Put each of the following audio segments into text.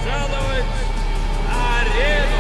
пожаловать на арену!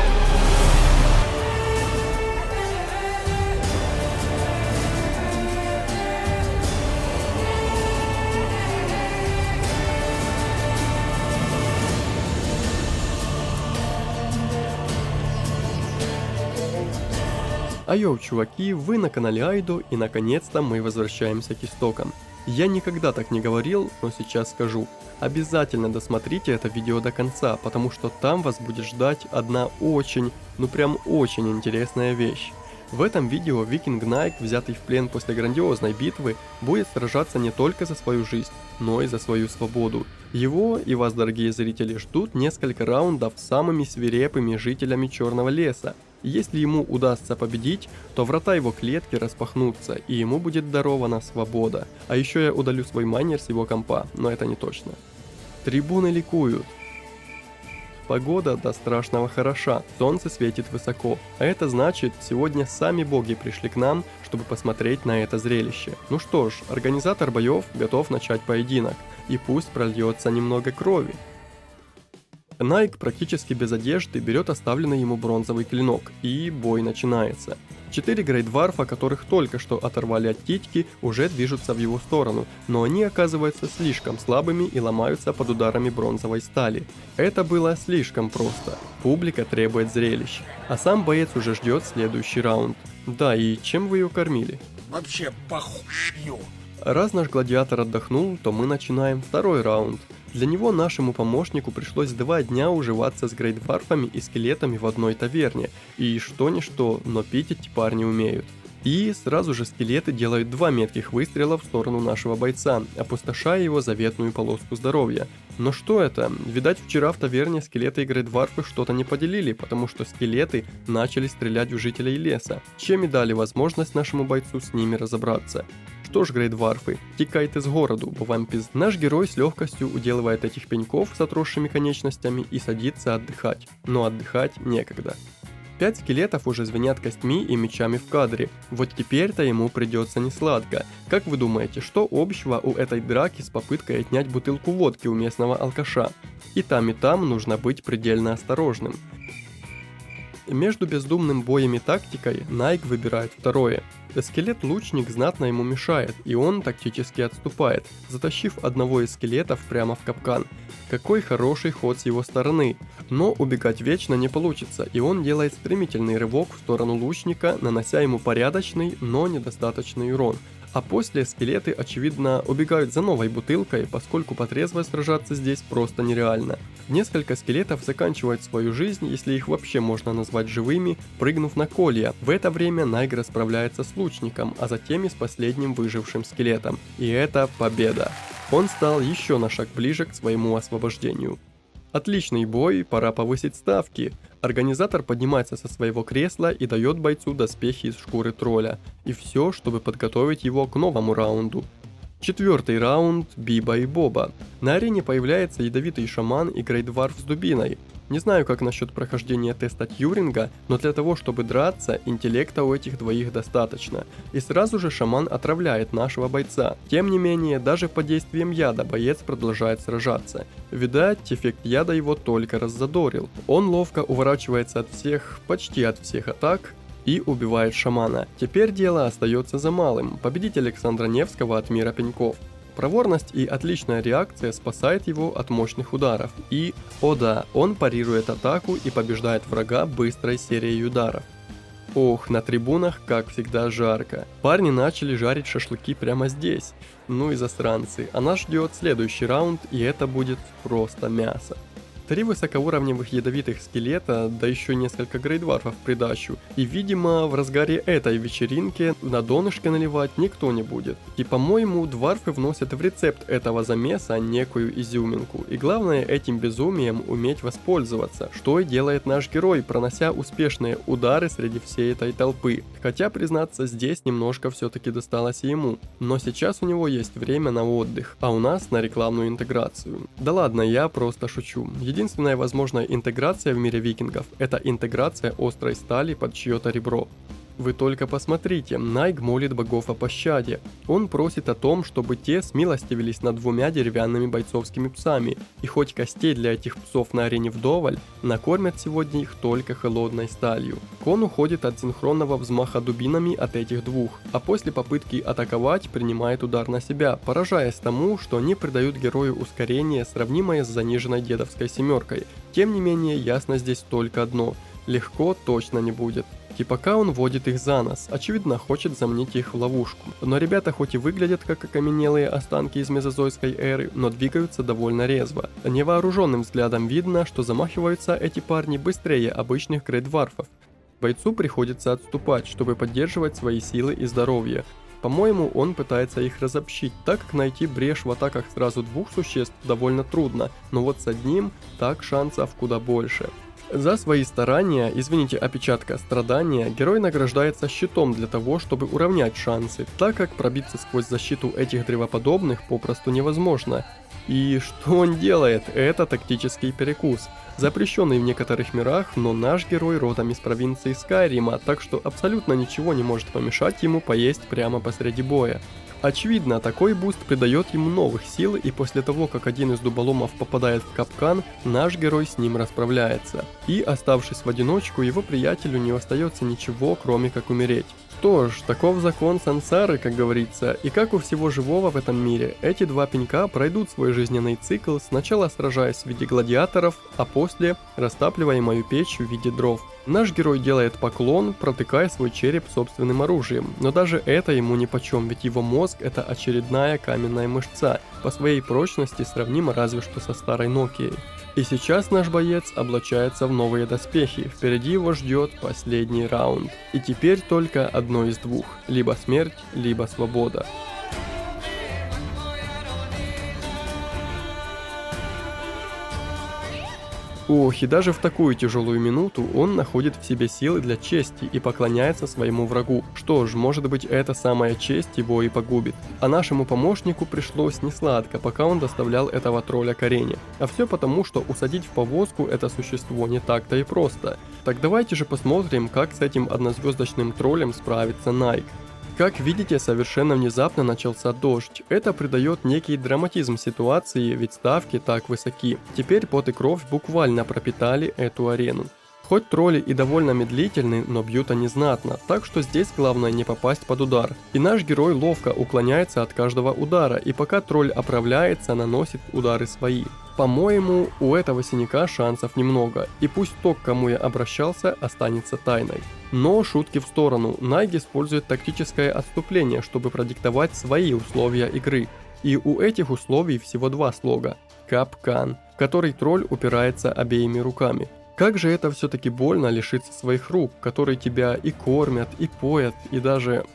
Айо, чуваки, вы на канале Айдо, и наконец-то мы возвращаемся к истокам. Я никогда так не говорил, но сейчас скажу. Обязательно досмотрите это видео до конца, потому что там вас будет ждать одна очень, ну прям очень интересная вещь. В этом видео викинг Найк, взятый в плен после грандиозной битвы, будет сражаться не только за свою жизнь, но и за свою свободу. Его и вас, дорогие зрители, ждут несколько раундов с самыми свирепыми жителями Черного леса. Если ему удастся победить, то врата его клетки распахнутся, и ему будет дарована свобода. А еще я удалю свой майнер с его компа, но это не точно. Трибуны ликуют. Погода до страшного хороша, солнце светит высоко, а это значит, сегодня сами боги пришли к нам, чтобы посмотреть на это зрелище. Ну что ж, организатор боев готов начать поединок, и пусть прольется немного крови. Найк практически без одежды берет оставленный ему бронзовый клинок, и бой начинается. 4 грейдварфа, которых только что оторвали от титьки, уже движутся в его сторону, но они оказываются слишком слабыми и ломаются под ударами бронзовой стали. Это было слишком просто. Публика требует зрелищ, а сам боец уже ждет следующий раунд. Да, и чем вы ее кормили? Вообще похую. Раз наш гладиатор отдохнул, то мы начинаем второй раунд. Для него нашему помощнику пришлось 2 дня уживаться с грейдварфами и скелетами в одной таверне, и что ни что, но пить эти парни умеют. И сразу же скелеты делают 2 метких выстрела в сторону нашего бойца, опустошая его заветную полоску здоровья. Но что это? Видать, вчера в таверне скелеты и грейдварфы что-то не поделили, потому что скелеты начали стрелять в жителей леса, чем и дали возможность нашему бойцу с ними разобраться. Что ж, грейдварфы, текайте из городу, бо вам пиз... Наш герой с легкостью уделывает этих пеньков с отросшими конечностями и садится отдыхать. Но отдыхать некогда. 5 скелетов уже звенят костьми и мечами в кадре. Вот теперь-то ему придется несладко. Как вы думаете, что общего у этой драки с попыткой отнять бутылку водки у местного алкаша? И там нужно быть предельно осторожным. Между бездумным боем и тактикой Найк выбирает второе. Скелет-лучник знатно ему мешает, и он тактически отступает, затащив одного из скелетов прямо в капкан. Какой хороший ход с его стороны, но убегать вечно не получится, и он делает стремительный рывок в сторону лучника, нанося ему порядочный, но недостаточный урон. А после скелеты, очевидно, убегают за новой бутылкой, поскольку по трезвой сражаться здесь просто нереально. Несколько скелетов заканчивают свою жизнь, если их вообще можно назвать живыми, прыгнув на колья. В это время Найк расправляется с лучником, а затем и с последним выжившим скелетом. И это победа. Он стал еще на шаг ближе к своему освобождению. Отличный бой, пора повысить ставки. Организатор поднимается со своего кресла и дает бойцу доспехи из шкуры тролля. И все, чтобы подготовить его к новому раунду. 4-й раунд Биба и Боба. На арене появляется ядовитый шаман и грейдварф с дубиной. Не знаю, как насчет прохождения теста Тьюринга, но для того, чтобы драться, интеллекта у этих двоих достаточно. И сразу же шаман отравляет нашего бойца. Тем не менее, даже под действием яда боец продолжает сражаться. Видать, эффект яда его только раззадорил. Он ловко уворачивается от всех, почти от всех атак, и убивает шамана. Теперь дело остается за малым – победить Александра Невского от мира пеньков. Проворность и отличная реакция спасает его от мощных ударов. И, о да, он парирует атаку и побеждает врага быстрой серией ударов. Ох, на трибунах, как всегда, жарко. Парни начали жарить шашлыки прямо здесь. Ну и засранцы. А нас ждет следующий раунд, и это будет просто мясо. 3 высокоуровневых ядовитых скелета, да еще несколько грейдварфов в придачу. И видимо, в разгаре этой вечеринки на донышке наливать никто не будет. И по-моему, дварфы вносят в рецепт этого замеса некую изюминку. И главное, этим безумием уметь воспользоваться, что и делает наш герой, пронося успешные удары среди всей этой толпы. Хотя, признаться, здесь немножко все-таки досталось ему. Но сейчас у него есть время на отдых, а у нас на рекламную интеграцию. Да ладно, я просто шучу. Единственная возможная интеграция в мире викингов – это интеграция острой стали под чье-то ребро. Вы только посмотрите, Найк молит богов о пощаде. Он просит о том, чтобы те смилостивились над 2 деревянными бойцовскими псами, и хоть костей для этих псов на арене вдоволь, накормят сегодня их только холодной сталью. Кон уходит от синхронного взмаха дубинами от этих 2, а после попытки атаковать принимает удар на себя, поражаясь тому, что они придают герою ускорение, сравнимое с заниженной дедовской 7. Тем не менее, ясно здесь только одно – легко точно не будет. И пока он водит их за нос, очевидно хочет заманить их в ловушку. Но ребята хоть и выглядят как окаменелые останки из мезозойской эры, но двигаются довольно резво. Невооруженным взглядом видно, что замахиваются эти парни быстрее обычных грейдварфов. Бойцу приходится отступать, чтобы поддерживать свои силы и здоровье. По-моему, он пытается их разобщить, так как найти брешь в атаках сразу 2 существ довольно трудно, но вот с одним так шансов куда больше. За свои старания, извините, опечатка страдания, герой награждается щитом для того, чтобы уравнять шансы, так как пробиться сквозь защиту этих древоподобных попросту невозможно. И что он делает? Это тактический перекус. Запрещенный в некоторых мирах, но наш герой родом из провинции Скайрима, так что абсолютно ничего не может помешать ему поесть прямо посреди боя. Очевидно, такой буст придает ему новых сил, и после того, как один из дуболомов попадает в капкан, наш герой с ним расправляется. И, оставшись в одиночку, его приятелю не остается ничего, кроме как умереть. Что ж, таков закон сансары, как говорится, и как у всего живого в этом мире, эти 2 пенька пройдут свой жизненный цикл, сначала сражаясь в виде гладиаторов, а после растапливая мою печь в виде дров. Наш герой делает поклон, протыкая свой череп собственным оружием, но даже это ему нипочем, ведь его мозг это очередная каменная мышца, по своей прочности сравнима разве что со старой Нокией. И сейчас наш боец облачается в новые доспехи, впереди его ждет последний раунд. И теперь только одно из 2, либо смерть, либо свобода. Ох, и даже в такую тяжелую минуту он находит в себе силы для чести и поклоняется своему врагу. Что ж, может быть, эта самая честь его и погубит. А нашему помощнику пришлось несладко, пока он доставлял этого тролля к арене. А все потому, что усадить в повозку это существо не так-то и просто. Так давайте же посмотрим, как с этим однозвездочным троллем справится Найк. Как видите, совершенно внезапно начался дождь. Это придает некий драматизм ситуации, ведь ставки так высоки. Теперь пот и кровь буквально пропитали эту арену. Хоть тролли и довольно медлительны, но бьют они знатно, так что здесь главное не попасть под удар. И наш герой ловко уклоняется от каждого удара, и пока тролль оправляется, наносит удары свои. По-моему, у этого синяка шансов немного, и пусть то, к кому я обращался, останется тайной. Но шутки в сторону, Найк использует тактическое отступление, чтобы продиктовать свои условия игры. И у этих условий всего 2 слога – капкан, в который тролль упирается обеими руками. Как же это все-таки больно лишиться своих рук, которые тебя и кормят, и поят, и даже...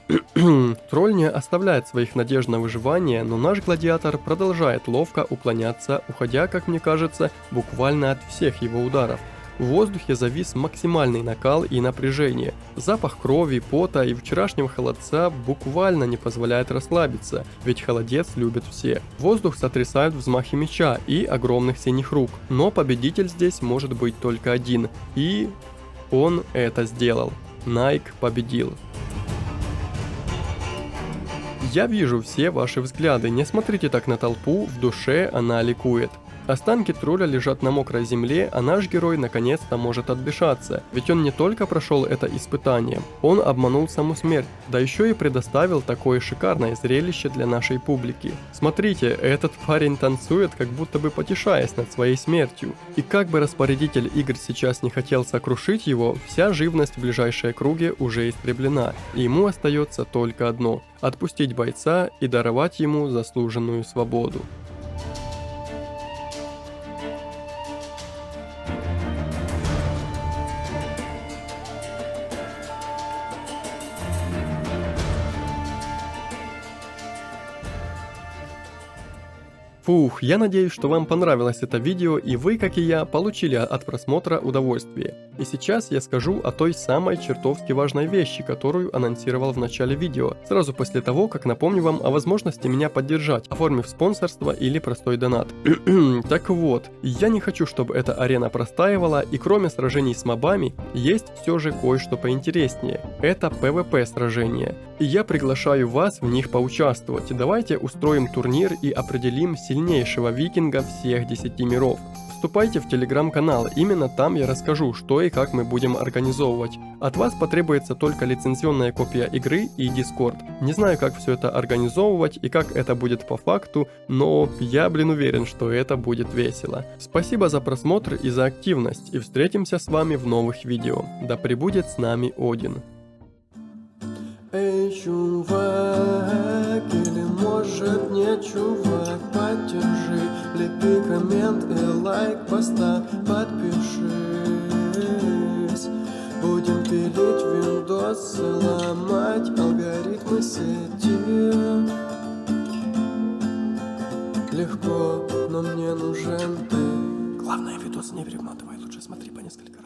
Тролль не оставляет своих надежд на выживание, но наш гладиатор продолжает ловко уклоняться, уходя, как мне кажется, буквально от всех его ударов. В воздухе завис максимальный накал и напряжение. Запах крови, пота и вчерашнего холодца буквально не позволяет расслабиться, ведь холодец любят все. Воздух сотрясают взмахи меча и огромных синих рук, но победитель здесь может быть только один. И он это сделал. Найк победил. Я вижу все ваши взгляды, не смотрите так на толпу, в душе она ликует. Останки тролля лежат на мокрой земле, а наш герой наконец-то может отдышаться, ведь он не только прошел это испытание, он обманул саму смерть, да еще и предоставил такое шикарное зрелище для нашей публики. Смотрите, этот парень танцует, как будто бы потешаясь над своей смертью. И как бы распорядитель игр сейчас не хотел сокрушить его, вся живность в ближайшей округе уже истреблена, и ему остается только одно – отпустить бойца и даровать ему заслуженную свободу. Фух, я надеюсь, что вам понравилось это видео и вы, как и я, получили от просмотра удовольствие. И сейчас я скажу о той самой чертовски важной вещи, которую анонсировал в начале видео, сразу после того, как напомню вам о возможности меня поддержать, оформив спонсорство или простой донат. Так вот, я не хочу, чтобы эта арена простаивала, и кроме сражений с мобами, есть все же кое-что поинтереснее. Это PvP сражения. И я приглашаю вас в них поучаствовать. Давайте устроим турнир и определим сильнейшего викинга всех 10 миров. Вступайте в телеграм-канал, именно там я расскажу, что и как мы будем организовывать. От вас потребуется только лицензионная копия игры и Discord. Не знаю, как все это организовывать и как это будет по факту, но я, уверен, что это будет весело. Спасибо за просмотр и за активность, и встретимся с вами в новых видео. Да пребудет с нами Один. Эй, чувак, или может не чувак, поддержи, лепи коммент и лайк, поставь, подпишись. Будем пилить виндосы, ломать алгоритмы сети. Легко, но мне нужен ты. Главное, видос не перематывай, лучше смотри по несколько раз.